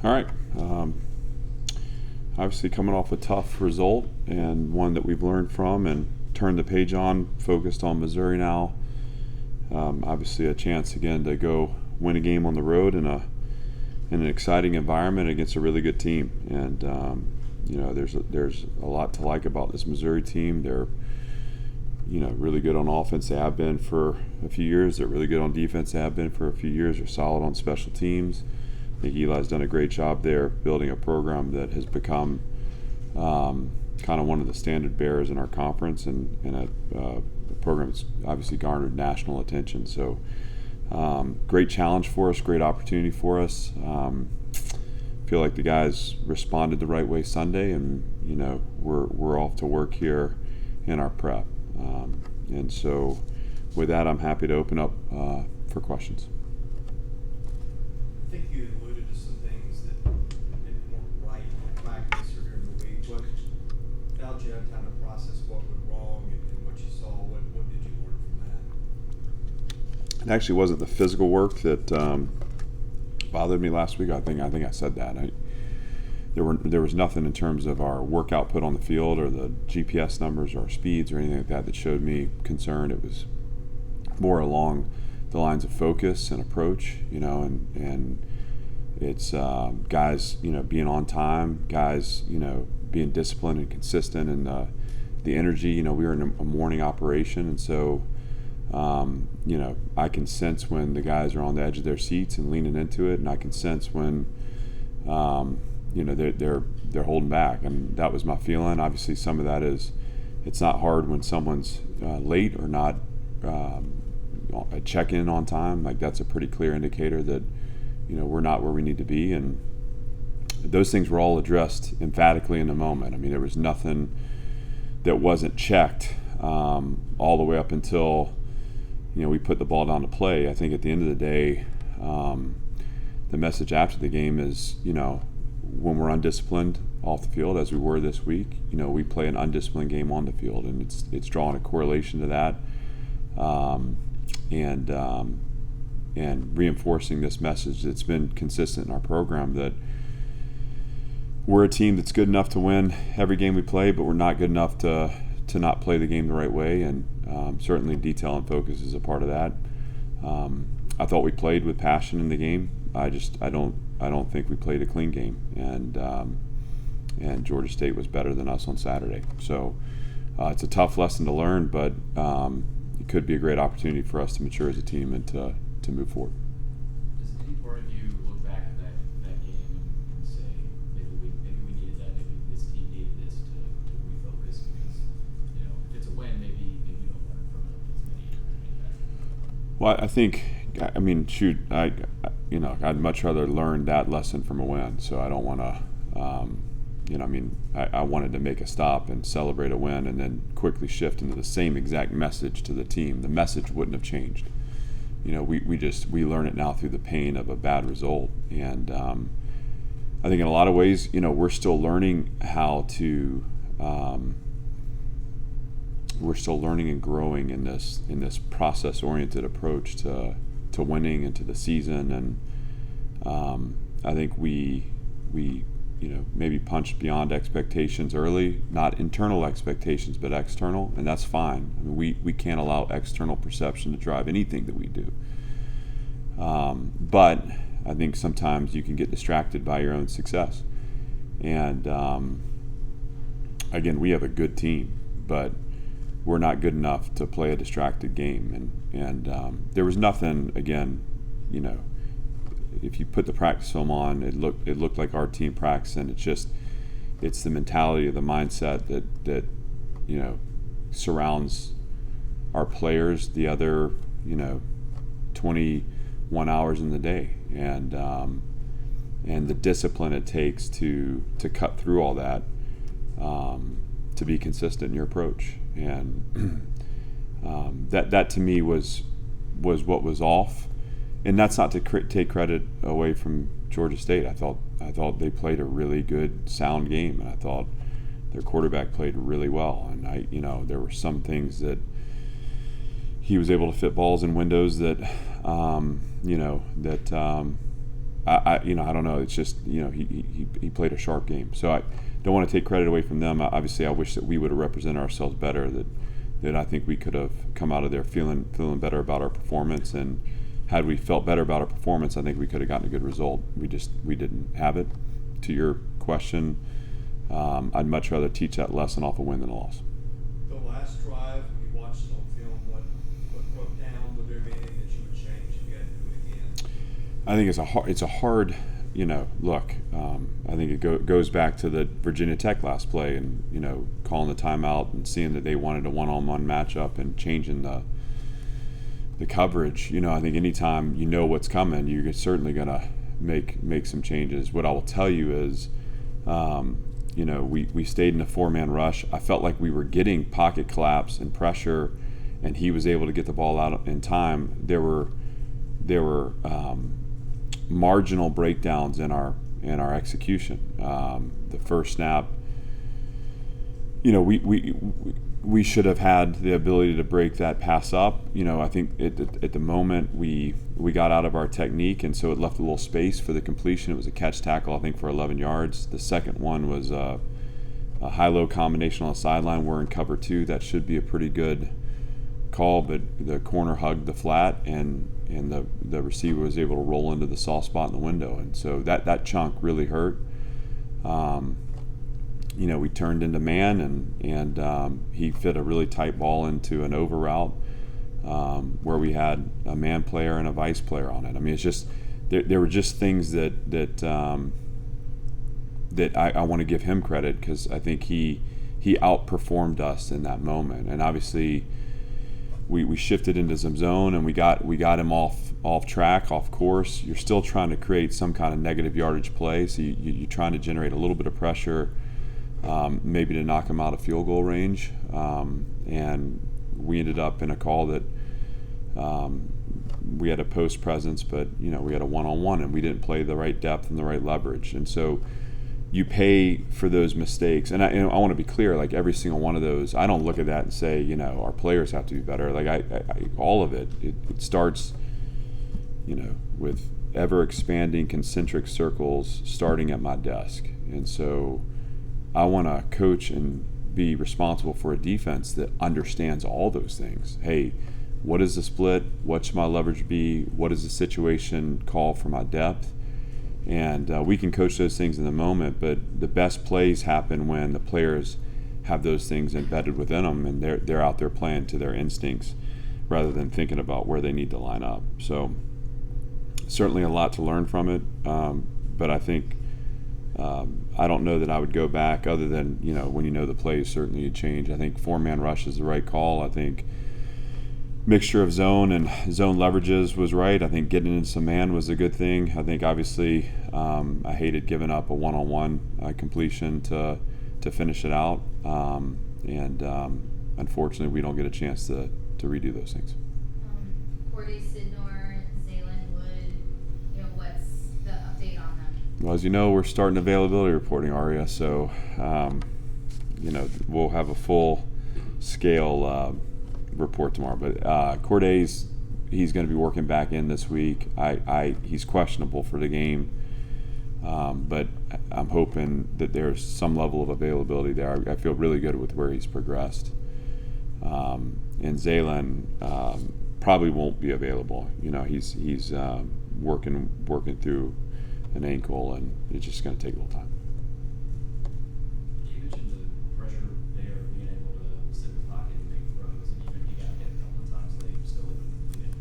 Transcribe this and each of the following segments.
All right. Obviously coming off a tough result and one that we've learned from and turned the page on, focused on Missouri now. Obviously a chance again to go win a game on the road in an exciting environment against a really good team. And there's a lot to like about this Missouri team. They're really good on offense. They have been for a few years. They're really good on defense. They have been for a few years. They're solid on special teams. I think Eli's done a great job there building a program that has become kind of one of the standard bearers in our conference and a program that's obviously garnered national attention. So great challenge for us, great opportunity for us. Feel like the guys responded the right way Sunday, and we're off to work here in our prep. And so with that, I'm happy to open up for questions. I think you alluded to some things that didn't work right in practice or during the week. What allowed you to have time to process what went wrong and what you saw? What did you learn from that? It actually wasn't the physical work that bothered me last week. I think I said that. There was nothing in terms of our work output on the field or the GPS numbers or our speeds or anything like that showed me concern. It was more along the lines of focus and approach, and it's guys, being on time, guys, being disciplined and consistent, and the energy. We were in a morning operation, and so I can sense when the guys are on the edge of their seats and leaning into it, and I can sense when they're holding back, and that was my feeling. Obviously, some of that is it's not hard when someone's late or not a check-in on time. Like, that's a pretty clear indicator that we're not where we need to be, and those things were all addressed emphatically in the moment. I mean, there was nothing that wasn't checked all the way up until we put the ball down to play. I think at the end of the day, the message after the game is when we're undisciplined off the field, as we were this week, we play an undisciplined game on the field, and it's drawing a correlation to that, and reinforcing this message that's been consistent in our program, that we're a team that's good enough to win every game we play, but we're not good enough to not play the game the right way, and certainly detail and focus is a part of that. I thought we played with passion in the game. I don't think we played a clean game, and Georgia State was better than us on Saturday. So it's a tough lesson to learn, but it could be a great opportunity for us to mature as a team and to move forward. Does any part of you look back at that game and say maybe we needed that, maybe this team needed this to refocus, because if it's a win, maybe you don't learn from it as many. Well, I think, I'd much rather learn that lesson from a win. So I don't want to, I wanted to make a stop and celebrate a win and then quickly shift into the same exact message to the team. The message wouldn't have changed. We learn it now through the pain of a bad result. And I think in a lot of ways, we're still learning how to, we're still learning and growing in this process-oriented approach to winning and to the season, and I think we maybe punched beyond expectations early, not internal expectations but external, and that's fine. I mean, we can't allow external perception to drive anything that we do, but I think sometimes you can get distracted by your own success, and again, we have a good team, but we're not good enough to play a distracted game, and there was nothing. Again, if you put the practice film on, it looked like our team practice, and it's the mentality, the mindset that surrounds our players the other 21 hours in the day, and the discipline it takes to cut through all that, to be consistent in your approach. And that to me was what was off, and that's not to take credit away from Georgia State. I thought they played a really good, sound game, and I thought their quarterback played really well. And there were some things that he was able to fit balls in windows that I don't know. It's just, he played a sharp game. So I don't want to take credit away from them. Obviously, I wish that we would have represented ourselves better. That I think we could have come out of there feeling better about our performance. And had we felt better about our performance, I think we could have gotten a good result. We didn't have it. To your question, I'd much rather teach that lesson off a win than a loss. The last drive, when you watched it on film, what broke down? Would there be anything that you would change if you had to do it again? I think it's a hard look. I think it goes back to the Virginia Tech last play, and calling the timeout and seeing that they wanted a one-on-one matchup and changing the coverage. I think anytime you know what's coming, you're certainly gonna make some changes. What I will tell you is, we stayed in a 4-man rush. I felt like we were getting pocket collapse and pressure, and he was able to get the ball out in time. There were marginal breakdowns in our execution. The first snap, we should have had the ability to break that pass up. I think at the moment we got out of our technique, and so it left a little space for the completion. It was a catch tackle, I think, for 11 yards. The second one was a high-low combination on the sideline. We're in cover 2. That should be a pretty good call, but the corner hugged the flat, and the receiver was able to roll into the soft spot in the window, and so that chunk really hurt. We turned into man, and he fit a really tight ball into an over route where we had a man player and a vice player on it. I mean, it's just there were just things that I want to give him credit, because I think he outperformed us in that moment, and obviously we shifted into some zone, and we got him off track, off course. You're still trying to create some kind of negative yardage play, so you're trying to generate a little bit of pressure, maybe to knock him out of field goal range. And we ended up in a call that we had a post presence, but we had a one-on-one, and we didn't play the right depth and the right leverage. And so you pay for those mistakes. And I want to be clear, like every single one of those, I don't look at that and say, our players have to be better. Like I all of it starts, with ever expanding concentric circles starting at my desk. And so I want to coach and be responsible for a defense that understands all those things. Hey, what is the split? What should my leverage be? What is the situation call for my depth? And we can coach those things in the moment, but the best plays happen when the players have those things embedded within them, and they're out there playing to their instincts rather than thinking about where they need to line up. So certainly a lot to learn from it, but I think I don't know that I would go back, other than when the plays certainly you change. I think 4-man rush is the right call. I think mixture of zone and zone leverages was right. I think getting into some man was a good thing. I think obviously I hated giving up a one-on-one completion to finish it out, and unfortunately we don't get a chance to redo those things. Khordae, Sydnor, Zaylin, Wood, what's the update on them? Well, as you know, we're starting availability reporting, Aria, so we'll have a full scale report tomorrow. But Khordae's, he's going to be working back in this week. He's questionable for the game, but I'm hoping that there's some level of availability there. I feel really good with where he's progressed. And Zaylin probably won't be available. He's working through an ankle, and it's just going to take a little time. You mentioned the pressure there, being able to sit in the pocket and make throws, and even he got hit a couple of times, so they still able to complete it.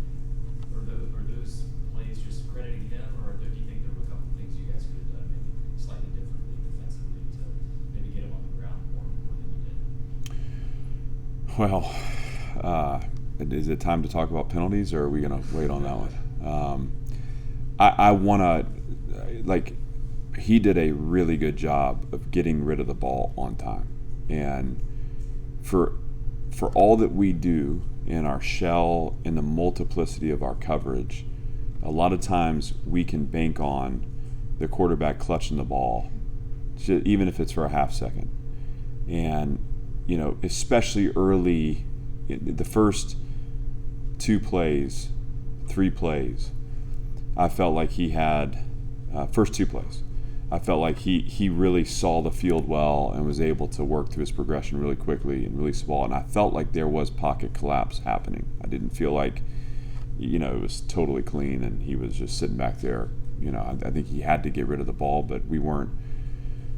Are those plays just crediting him, or do you think there were a couple of things you guys could have done maybe slightly differently defensively to maybe get him on the ground more than you did? Well, is it time to talk about penalties, or are we going to wait on that one? I want to, he did a really good job of getting rid of the ball on time. And for all that we do in our shell and the multiplicity of our coverage, a lot of times we can bank on the quarterback clutching the ball, even if it's for a half second. And, especially early, the first 2 plays, 3 plays, I felt like he had first 2 plays. I felt like he really saw the field well and was able to work through his progression really quickly and release the ball. And I felt like there was pocket collapse happening. I didn't feel like, it was totally clean and he was just sitting back there. I think he had to get rid of the ball, but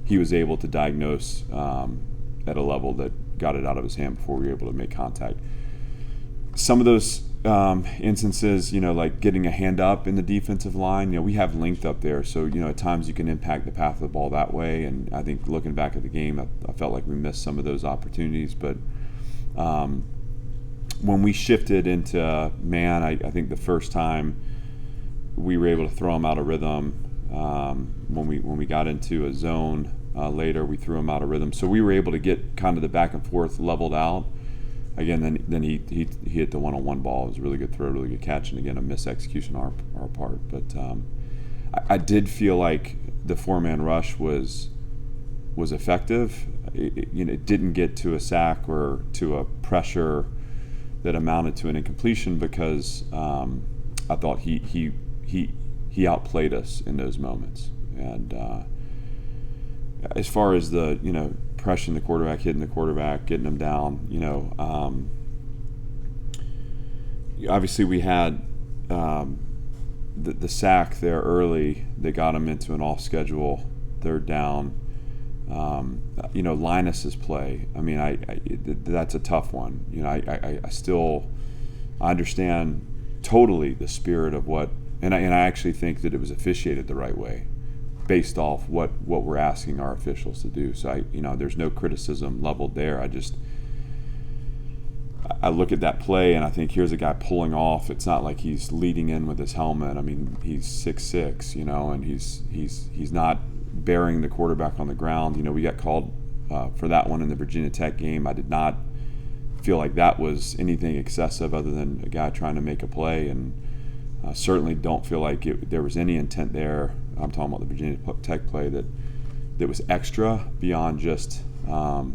he was able to diagnose at a level that got it out of his hand before we were able to make contact. Some of those instances, like getting a hand up in the defensive line, we have length up there, so at times you can impact the path of the ball that way. And I think looking back at the game, I felt like we missed some of those opportunities. But when we shifted into man, I think the first time we were able to throw them out of rhythm. When we got into a zone later, we threw them out of rhythm, so we were able to get kind of the back and forth leveled out. Again, then he hit the one-on-one ball. It was a really good throw, really good catch, and again, a missed execution on our part. But I did feel like the 4-man rush was effective. It didn't get to a sack or to a pressure that amounted to an incompletion because I thought he outplayed us in those moments. And as far as the pressuring the quarterback, hitting the quarterback, getting him down, obviously we had the sack there early that got him into an off-schedule 3rd down. Linus's play, that's a tough one. I understand totally the spirit of what, and I actually think that it was officiated the right way based off what we're asking our officials to do. So there's no criticism leveled there. I look at that play and I think here's a guy pulling off. It's not like he's leading in with his helmet. He's 6'6", and he's not burying the quarterback on the ground. We got called for that one in the Virginia Tech game. I did not feel like that was anything excessive other than a guy trying to make a play, and certainly don't feel like there was any intent there. I'm talking about the Virginia Tech play that was extra beyond just a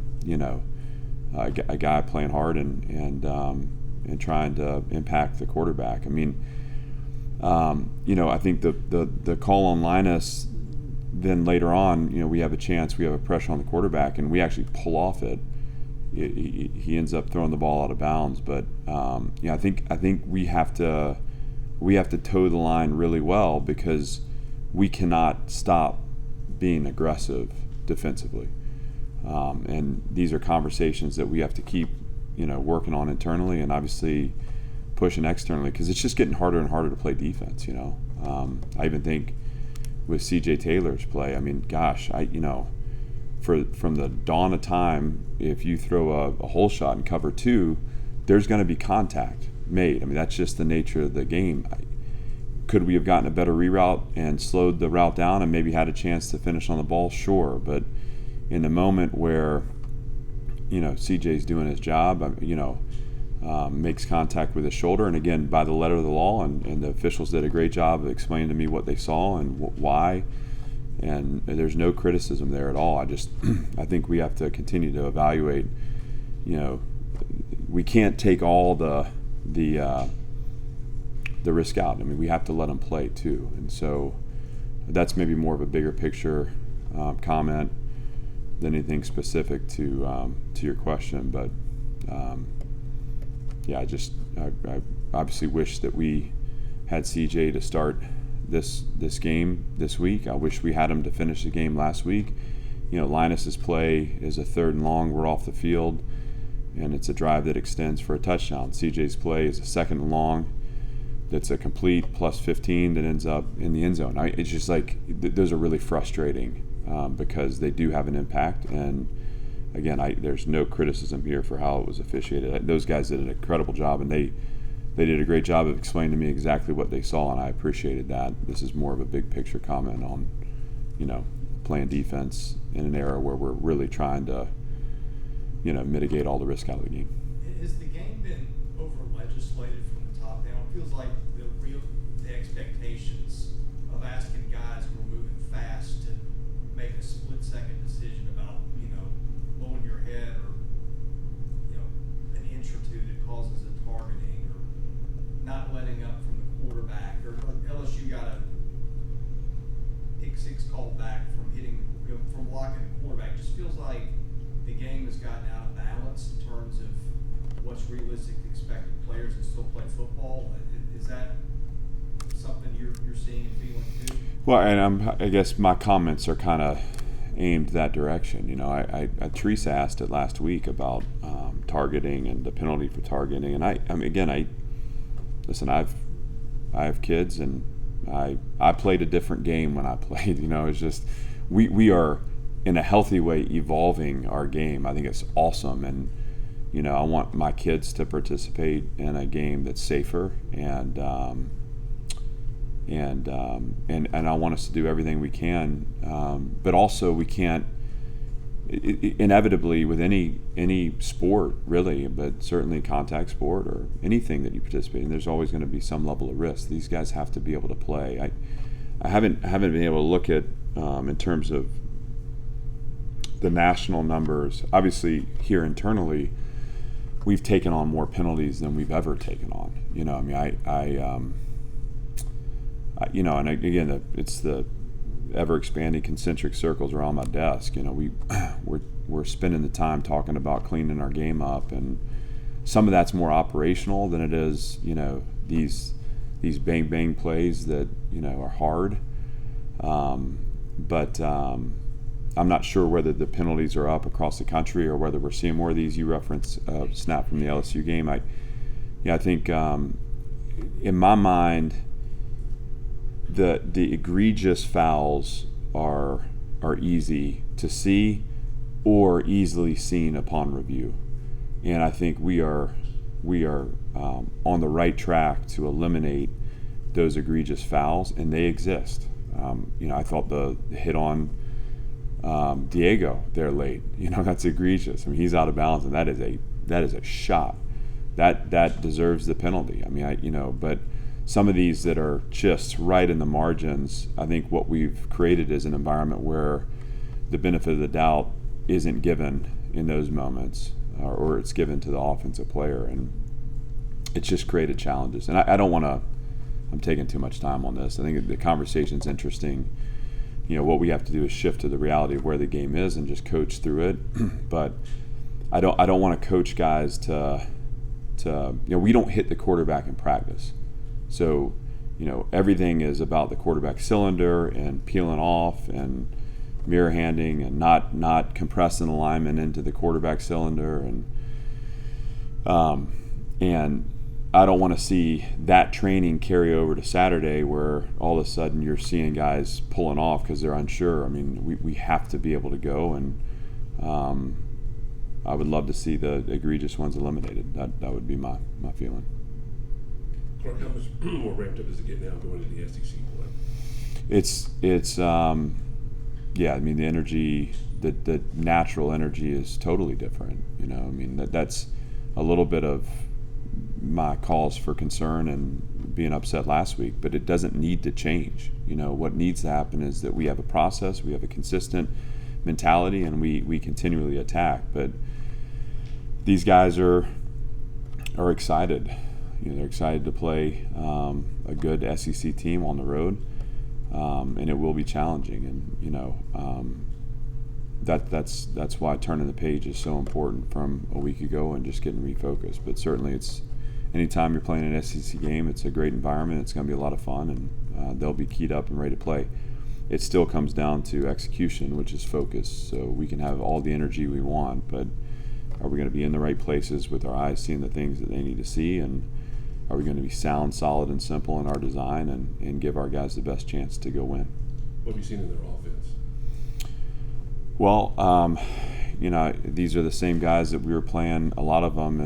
guy playing hard and trying to impact the quarterback. I think the call on Linus, then later on, we have a chance, we have a pressure on the quarterback, and we actually pull off it. He ends up throwing the ball out of bounds. But I think we have to toe the line really well because we cannot stop being aggressive defensively. And these are conversations that we have to keep, working on internally and obviously pushing externally because it's just getting harder and harder to play defense. I even think with C.J. Taylor's play, from the dawn of time, if you throw a hole shot in cover 2, there's going to be contact made. That's just the nature of the game. Could we have gotten a better reroute and slowed the route down and maybe had a chance to finish on the ball? Sure, but in the moment where CJ's doing his job, makes contact with his shoulder, and again by the letter of the law, and the officials did a great job of explaining to me what they saw and why, and there's no criticism there at all. I think we have to continue to evaluate. We can't take all the risk out. We have to let them play too, and so that's maybe more of a bigger picture comment than anything specific to your question. But I obviously wish that we had CJ to start this game this week. I wish we had him to finish the game last week. Linus's play is a 3rd and long. We're off the field, and it's a drive that extends for a touchdown. CJ's play is a 2nd and long. That's a complete plus 15 that ends up in the end zone. It's just like those are really frustrating because they do have an impact. And again, there's no criticism here for how it was officiated. Those guys did an incredible job, and they did a great job of explaining to me exactly what they saw, and I appreciated that. This is more of a big picture comment on, playing defense in an era where we're really trying to, mitigate all the risk out of the game. Has the game been over-legislated from the top down? It feels like the expectations of asking guys who are moving fast to make a split-second decision about, blowing your head or, an inch or two that causes a targeting, or not letting up from the quarterback, or LSU got a pick six called back from hitting, from blocking the quarterback. It just feels like the game has gotten out of balance in terms of what's realistic to expect of players to still play football. Is that something you're seeing and feeling too? Well, and I guess my comments are kind of aimed that direction. You know, Teresa asked it last week about targeting and the penalty for targeting, and I mean, again, listen. I have kids, and I played a different game when I played. You know, it's just we are in a healthy way evolving our game. I think it's awesome, and you know, I want my kids to participate in a game that's safer, and I want us to do everything we can, but also we can't inevitably with any sport really, but certainly contact sport or anything that you participate in, there's always going to be some level of risk. These guys have to be able to play. I haven't been able to look at in terms of the national numbers. Obviously here internally we've taken on more penalties than we've ever taken on. You know, I mean, you know, and again, it's the ever-expanding concentric circles around my desk. You know, we're spending the time talking about cleaning our game up, and some of that's more operational than it is, you know, these bang plays that, you know, are hard. But I'm not sure whether the penalties are up across the country or whether we're seeing more of these. You reference snap from the LSU game. I think in my mind, the egregious fouls are easy to see or easily seen upon review, and I think we are on the right track to eliminate those egregious fouls, and they exist. You know, I thought the hit on Diego there late, you know, that's egregious. I mean, he's out of balance, and that is a shot that deserves the penalty. I mean, but some of these that are just right in the margins, I think what we've created is an environment where the benefit of the doubt isn't given in those moments, or it's given to the offensive player, and it's just created challenges. And I don't want to, I'm taking too much time on this. I think the conversation's interesting. You know, what we have to do is shift to the reality of where the game is and just coach through it. But I don't want to coach guys to you know, we don't hit the quarterback in practice. So, you know, everything is about the quarterback cylinder and peeling off and mirror handing and not compressing the lineman into the quarterback cylinder, and I don't want to see that training carry over to Saturday where all of a sudden you're seeing guys pulling off because they're unsure. I mean, we have to be able to go, and I would love to see the egregious ones eliminated. That would be my feeling. Clark, how much more ramped up does it get now going into the SEC play? It's yeah. I mean, the energy, the natural energy is totally different. You know, I mean, that's a little bit of my cause for concern and being upset last week, but it doesn't need to change. You know, what needs to happen is that we have a process, we have a consistent mentality, and we continually attack. But these guys are excited. You know, they're excited to play a good SEC team on the road, and it will be challenging. And you know, that's why turning the page is so important from a week ago and just getting refocused. But certainly, it's anytime you're playing an SEC game, it's a great environment. It's going to be a lot of fun, and they'll be keyed up and ready to play. It still comes down to execution, which is focus. So we can have all the energy we want, but are we going to be in the right places with our eyes seeing the things that they need to see? And are we going to be sound, solid, and simple in our design and give our guys the best chance to go win? What have you seen in their offense? Well, you know, these are the same guys that we were playing, a lot of them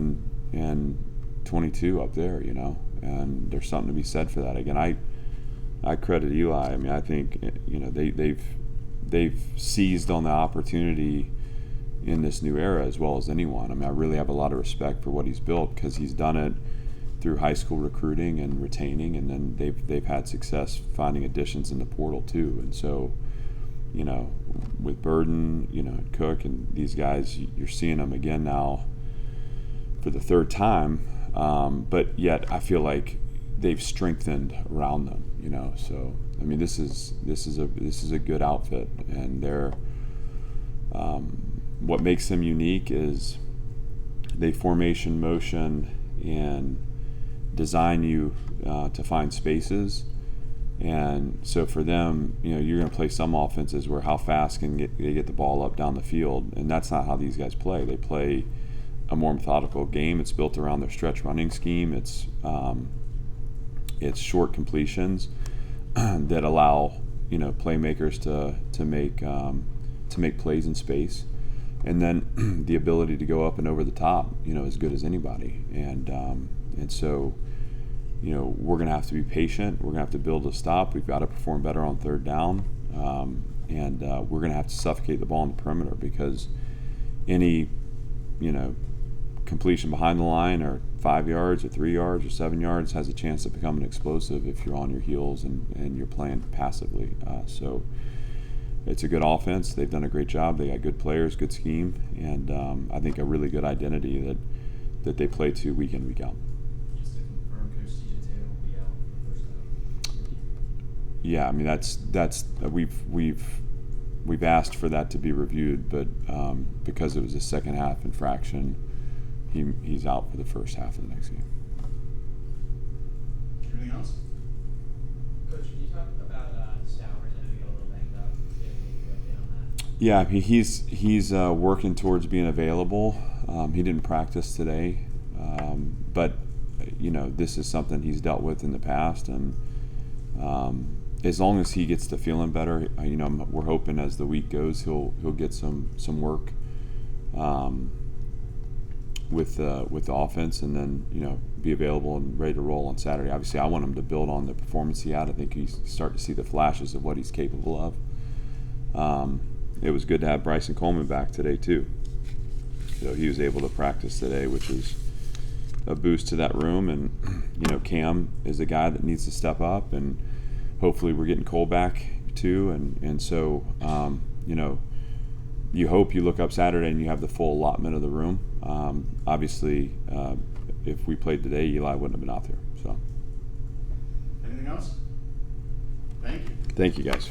in 22 up there, you know, and there's something to be said for that. Again, I credit Eli. I mean, I think, you know, they've seized on the opportunity in this new era as well as anyone. I mean, I really have a lot of respect for what he's built because he's done it through high school recruiting and retaining, and then they've had success finding additions in the portal too. And so, you know, with Burden, you know, Cook and these guys, you're seeing them again now for the third time, but yet I feel like they've strengthened around them, you know. So I mean, this is a good outfit, and they're what makes them unique is they formation motion and design you to find spaces. And so for them, you're going to play some offenses where how fast can they get the ball up down the field, and that's not how these guys play. They play a more methodical game. It's built around their stretch running scheme. It's short completions that allow playmakers to make plays in space, and then the ability to go up and over the top, as good as anybody. And so. We're going to have to be patient. We're going to have to build a stop. We've got to perform better on third down. And we're going to have to suffocate the ball in the perimeter, because any, completion behind the line or 5 yards or 3 yards or 7 yards has a chance to become an explosive if you're on your heels and you're playing passively. So it's a good offense. They've done a great job. They got good players, good scheme, and I think a really good identity that they play to week in, week out. Yeah, I mean that's we've asked for that to be reviewed, but because it was a second half infraction, he's out for the first half of the next game. Anything else? Coach, can you talk about Stowers? I know you got a little banged up. Do you have any update on that? Yeah, I mean, he's working towards being available. He didn't practice today, but this is something he's dealt with in the past, and as long as he gets to feeling better, we're hoping as the week goes he'll get some work with the offense, and then be available and ready to roll on Saturday. Obviously, I want him to build on the performance he had. I think he's starting to see the flashes of what he's capable of. It was good to have Brycen Coleman back today too. So he was able to practice today, which is a boost to that room. And Cam is a guy that needs to step up, and hopefully we're getting Cole back too, and so you hope you look up Saturday and you have the full allotment of the room. Obviously, if we played today, Eli wouldn't have been out there. So, Anything else? Thank you. thank you guys.